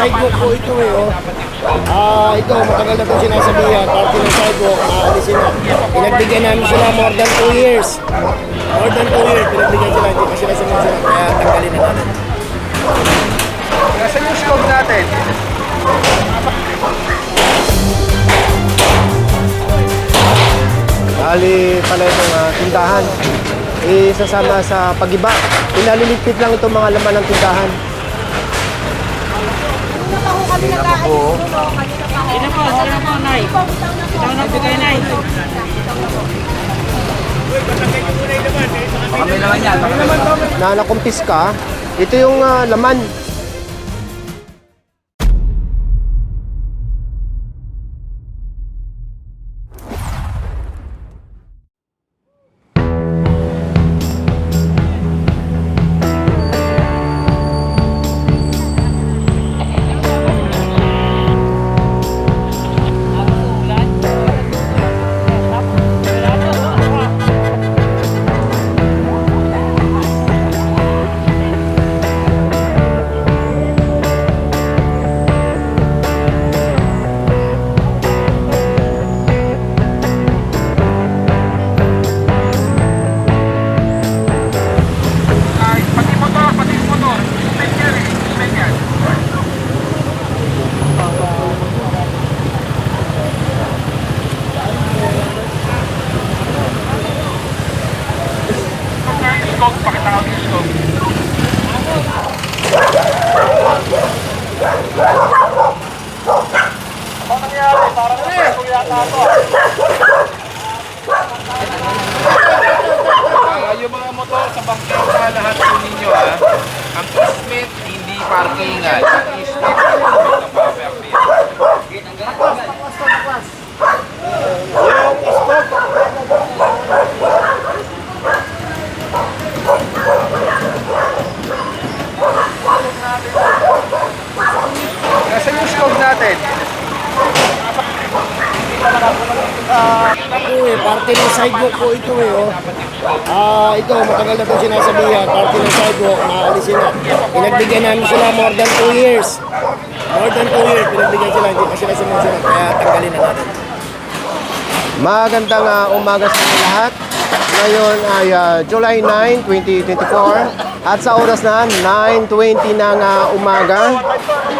sidewalk po ito eh, oh. Ito, matagal na po sinasabihan, parte ng sidewalk, maalisin na. Pinagbigyan namin sila more than 2 years. More than 2 years, pinagbigyan sila, hindi pa sila sumusunod, kaya tanggalin na natin. Nasaan yung scope natin? Bali pala itong tindahan, isasama sa pag-iba. Pinaliligpit lang itong mga laman ng tindahan. Baka may laman yan. Na nakumpis ka, ito yung laman. Yung mga motor sa bangketa, lahat po ninyo ha. Ang easement, hindi parkingan. Ang easement, hindi paperclear. Nasaan yung scope natin? Parte ng sidewalk po ito eh, oh. Ito, matagal na po sinasabihan, parte ng sidewalk, maalisin na. Pinagbigyan namin sila more than 2 years. More than 2 years, pinagbigyan sila, hindi pa sila sumusunod, kaya tanggalin na natin. Magandang umaga sa inyo lahat. Ngayon ay July 9, 2024 at sa oras na 9:20 ng umaga.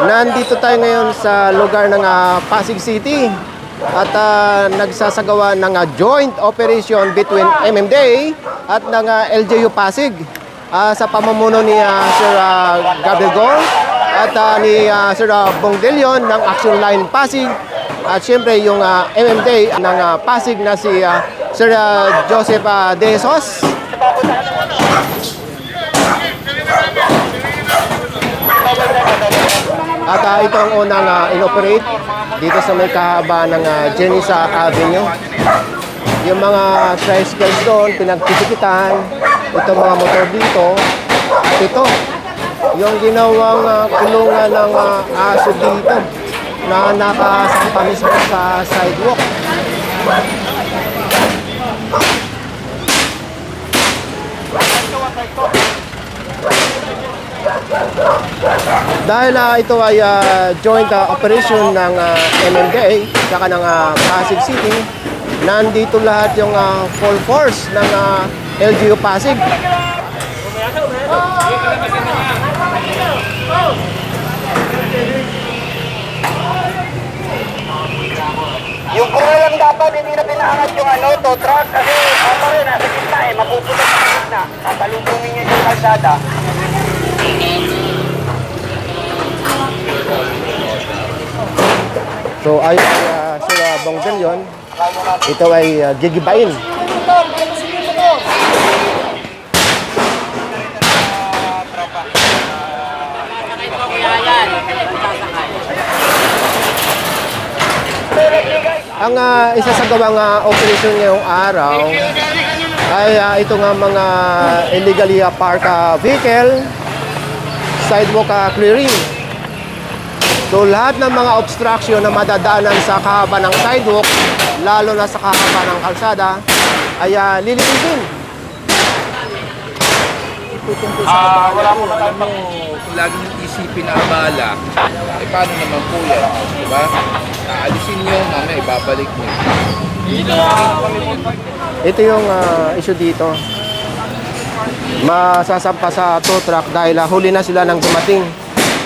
Nandito tayo ngayon sa lugar ng Pasig City at nagsasagawa ng joint operation between MMDA at ng LGU Pasig sa pamumuno ni Sir Gabriel Gong at ni Sir Bong Delion ng Action Line Pasig at syempre yung MMDA ng Pasig na si Sir Joseph De Jesus. At ito ang unang inoperate dito sa may kahaba ng Genisa Avenue. Yung mga tricycles doon, pinagtitikitan. Itong mga motor dito. At ito, yung ginawang kulungan ng aso dito na nakasampa mismo sa sidewalk. Dahil ito ay joint operation ng MMDA saka ng Pasig City, nandito lahat yung full force ng LGU Pasig. Yung kung lang dapat hindi na pinaangat yung tow truck kasi ano rin, nasa gitna mapupulot sa gitna. Patalubungin niya yung kalsada. So ayon Sir Bong Delion, ito ay gigibain. Ang isasagawang operation ngayong araw ay ito nga mga illegally parked vehicle, sidewalk clearing. So lahat ng mga obstruction na madadaanan sa kahaba ng sidewalk, lalo na sa kahaba ng kalsada, ay lilinisin. tungkol sa abala wala po. po Alam mo, Kung lagi yung isipin na abala, eh paano naman po yan? Diba? Aalisin nyo, mamaya ibabalik nyo. Ito yung issue dito. Masasampa sa tow truck dahil huli na sila nang dumating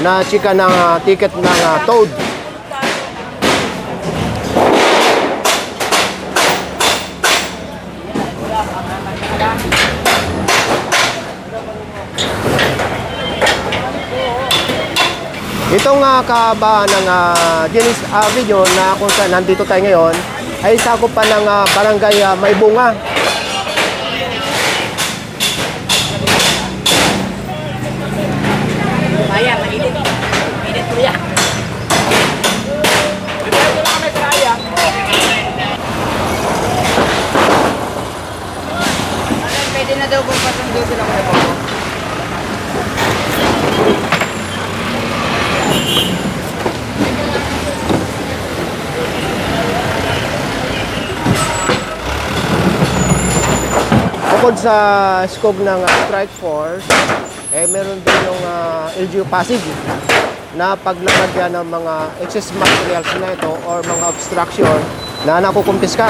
na chika ng ticket ng towed. Itong kahabaan ng Dennis Avenue na kung saan nandito tayo ngayon ay sakop pa ng barangay Maybunga. kaya, mainit. Mainit po yan. Pwede na daw kung pasundo sila ko po. Bukod sa scope ng strike force, meron din yung LGU Pasig na paglamag yan ng mga excess materials na ito or mga obstruction na nakukumpiska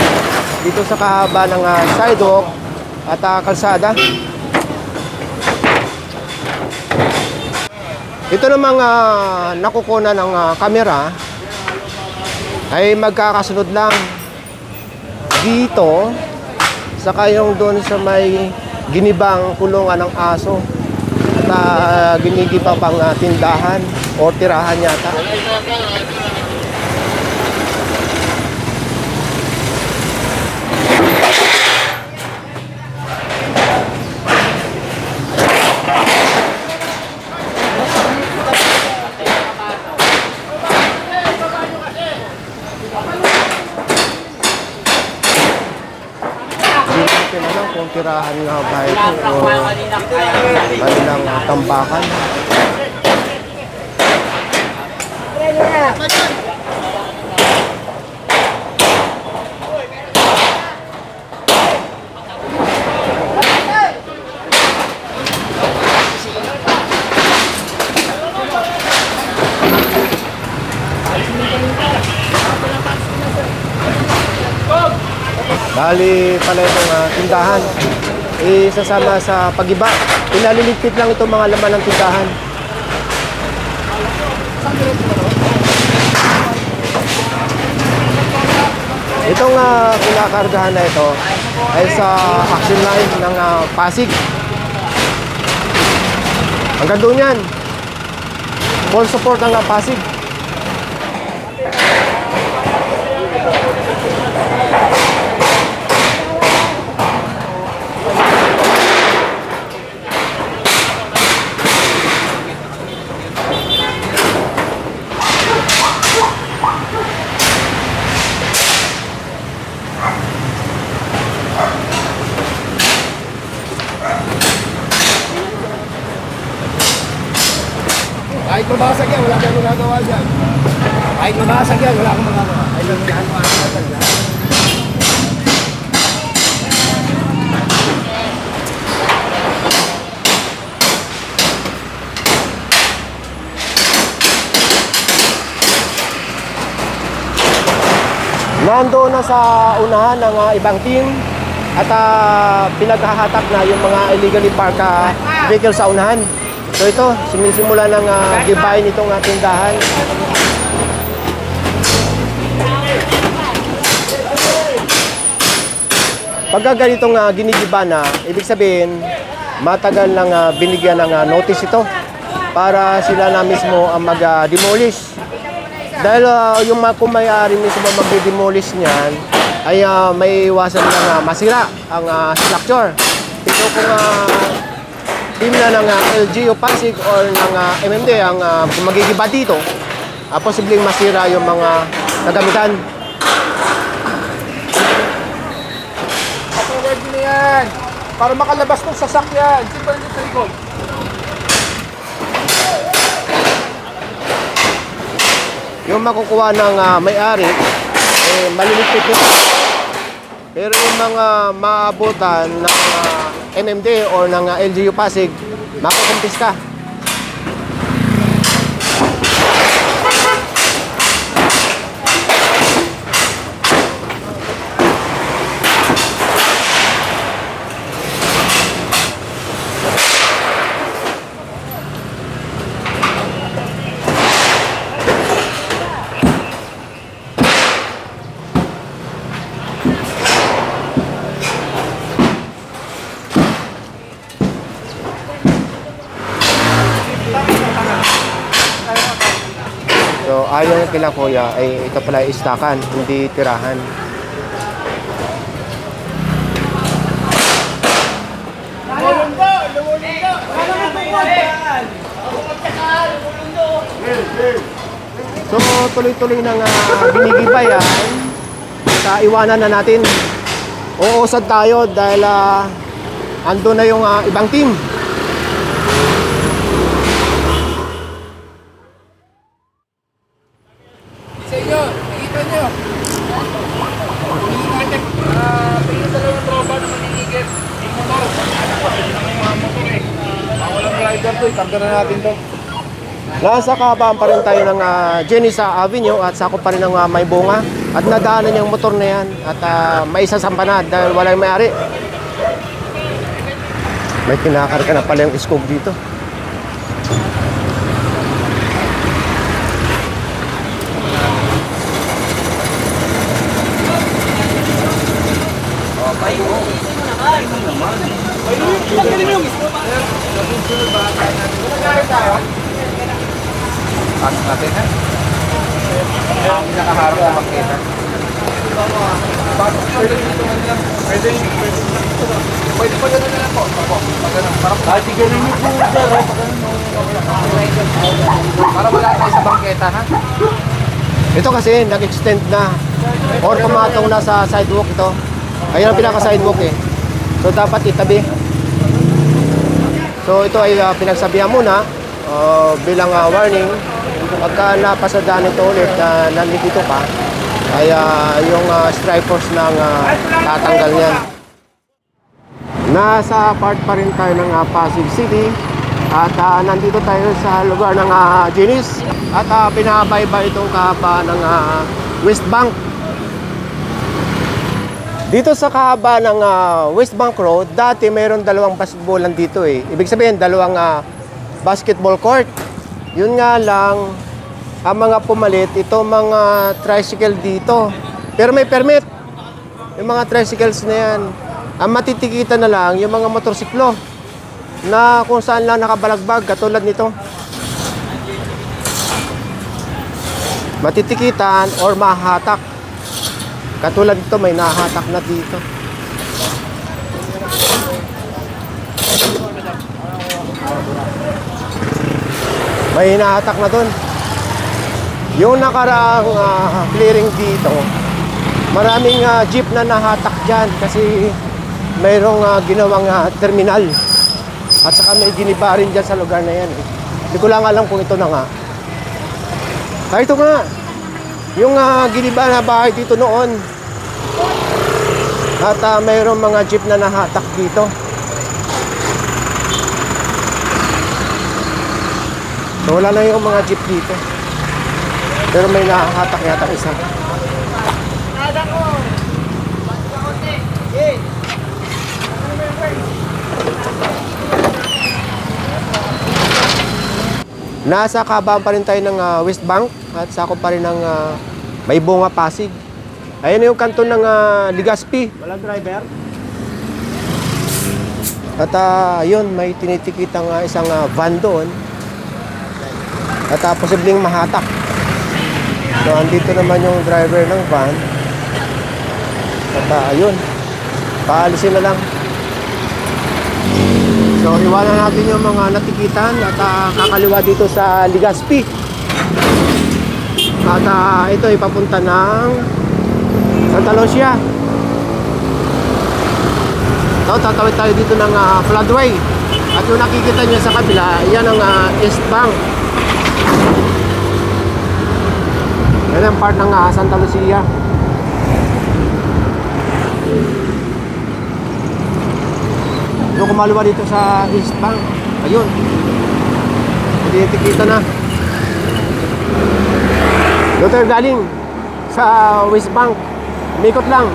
dito sa kahaba ng sidewalk at kalsada. Ito namang nakukuna ng kamera ay magkakasunod lang dito saka yung doon sa may ginibang kulungan ng aso at ginigiba pang tindahan o tirahan yata. Hindi natin alam kung tirahan nga ba ito o kanilang tambakan. Bali pala itong tindahan, isasama sa pag-iba. Pinaliligpit lang itong mga laman ng tindahan. Itong kinakargahan na ito ay sa action line ng Pasig. Hanggang doon yan. Full support ng Pasig. Kahit mabasag yan, wala kang magagawa dyan. Kahit mabasag yan, wala kang magagawa. Kahit mabasag yan. Nandoon na sa unahan ng ibang team at pinaghahatak na yung mga illegally parked vehicle sa unahan. So ito, sinisimula ng gibahin itong tindahan. Pagka ganitong ginigiba na, ibig sabihin, matagal lang binigyan ng notice ito para sila na mismo ang mag-demolish. Dahil yung kung may-ari mismo mag-demolish niyan, ay may iwasan ng masira ang structure. Pero kung team na ng LGU Pasig or ng MMD ang magigiba dito, posibleng masira yung mga nagamitan. Patuwag nyo yan. Para makalabas ng sasakyan. Sino yung trigol? Yung makukuha ng may-ari, maliliit nito. Pero yung mga maabutan ng MMD or ng LGU Pasig, makukumpis ka. So, ayon kila kuya ay ito pala istakan, hindi tirahan. So, tuloy-tuloy nang binigibay yan. Sa iwanan na natin. Uusad tayo dahil ando na yung ibang team. Sa inyo, nakikita nyo. Tingin sa lang tropa na maninigit. Yung motor. Yung mga motor eh. Walang rider to, ikarga na natin to. Nasa kabaan pa rin tayo ng Jenisa Avenue at sakop pa rin ng may bunga. At nadaanan yung motor na yan at may isasampa na dahil walang may-ari. May kinakarga na pala yung iskog dito. Pasok natin ha. Ang nakaharap na makita. Pwede pa gano'n na lang po. Sige rin yung po, sir. Para wala tayo sa bangketa ha. Ito kasi nag-extend na or pumatong na sa sidewalk ito. Ayun ang pinaka-sidewalk eh. So dapat itabi. So ito ay pinagsabihan muna bilang warning. Pagka napasadaan ito ulit na nandito pa, ay yung stripers ng tatanggal niyan. Nasa part pa rin tayo ng Pasig City at nandito tayo sa lugar ng Ginis at pinabayba itong kahaba ng West Bank. Dito sa kahaba ng West Bank Road, dati mayroon dalawang basketballan dito eh. Ibig sabihin, dalawang basketball court. Yun nga lang, ang mga pumalit, ito mga tricycle dito. Pero may permit. Yung mga tricycles na yan. Ang matitikitan na lang, yung mga motorsiklo na kung saan lang nakabalagbag, katulad nito. Matitikitan or mahatak. Katulad nito, may nahatak na dito. May nahatak na dun. Yung nakaraang clearing dito, maraming jeep na nahatak dyan kasi mayroong ginawang terminal. At saka may giniba rin dyan sa lugar na yan. Hindi ko lang alam kung ito na nga. Ito nga, yung giniba na bahay dito noon. At mayroong mga jeep na nahatak dito. So wala na yung mga jeep dito. Pero may nahatak yata isa. Nasa kabaan pa rin tayo ng West Bank at sakop pa rin ng may bunga Pasig. Ayan yung kanto ng Legazpi. Walang driver? At yun, may tinitikitang isang van doon. At posibleng mahatak. So, andito naman yung driver ng van. At ayun, paalisin na lang. So, iwanan natin yung mga natikitan at kakaliwa dito sa Legazpi. At ito ay papunta ng Santa Lucia. So, tatawid tayo dito ng floodway. At yung nakikita nyo sa kabila, yan ang East Bank. Yan ang part ng Santa Lucia. Yung kumaliwa dito sa East Bank. Ayun. Identikita na. Doon tayo galing sa West Bank. Umikot lang.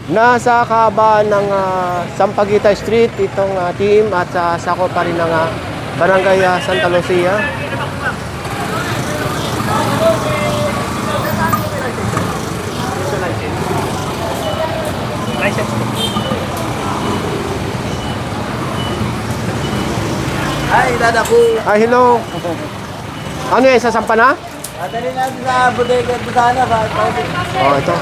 Nasa kabaan ng Sampaguita Street itong team at sakop pa rin ng Barangay Santa Lucia. Ay, dada ko. Ay, hello. Ano yan? Sasampa na? Dali natin sa bodega ito sana. Oh, ito.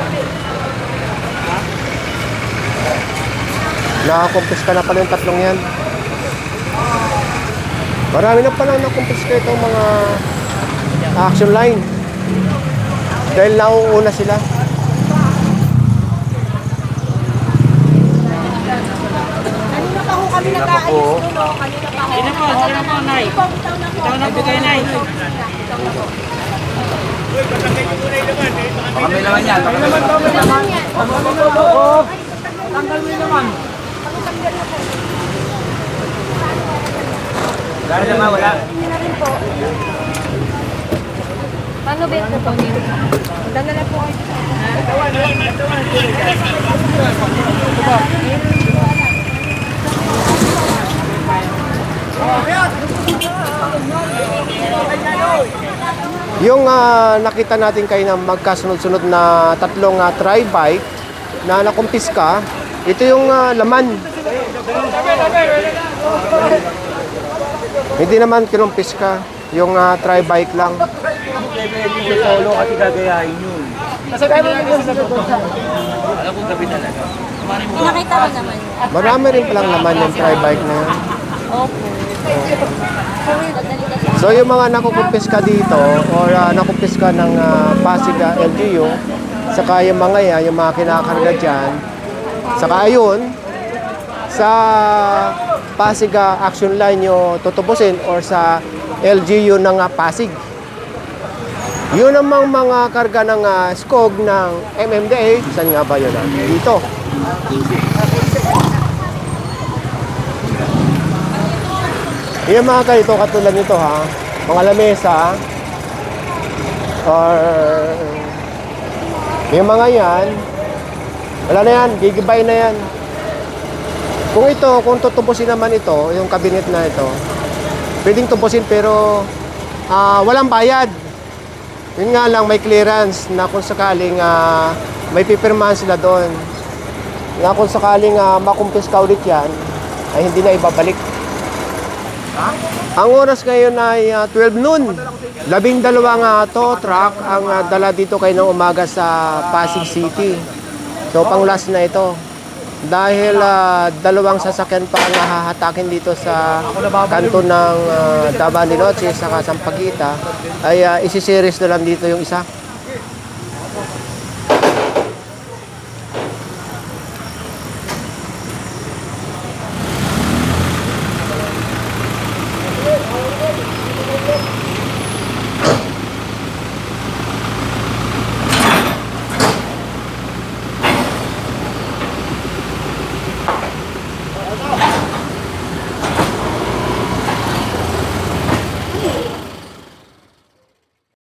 Nakakumpiska na pala yung tatlong yan. Marami na pala nakumpiska itong mga action line. Dahil nauuna sila. Kanina pa ho kami nag-aalis doon, no? Kanina pa ho. Kanina po, Nay. Ikaw na po kayo, Nay. Baka may laman yan. Baka may laman. Tanggal mo yung naman. Gano'n naman, wala. Hindi na rin po. Paano ba yung kukunin? Magdala na po kayo. Yung nakita natin kayo na magkasunod-sunod na tatlong tri-bike na nakumpiska, ito yung laman. Hindi naman kinumpiska, yung tri-bike lang. Solo kasi gagayahin yun. Nakita ko naman. Marami rin palang laman yung tri-bike na yun. Opo. So yung mga nakukumpiska dito or nakumpiska ng Pasig LGU, saka yung mga yan, yung mga kinakarga dyan, saka ayun, sa Pasig action line nyo tutubusin or sa LGU ng Pasig. Yun namang mga karga ng SCOG ng MMDA, saan nga ba yun? Dito. Yung mga ganito katulad nito ha, mga lamesa or yung mga yan, wala na yan, gigibay na yan. Kung tutubusin naman ito, yung cabinet na ito, pwedeng tubusin pero walang bayad. Yun nga lang, may clearance na kung sakaling may pipirmahan sila doon. Na kung sakaling makumpiska ulit yan, ay hindi na ibabalik. Ang oras ngayon ay 12 noon. 12 tow truck ang dala dito kayo ng umaga sa Pasig City. So pang last na ito. Dahil dalawang sasakyan pa ang hahatakin dito sa kanto ng Davao del Norte saka Sampaguita, ay isiseries na lang dito yung isa.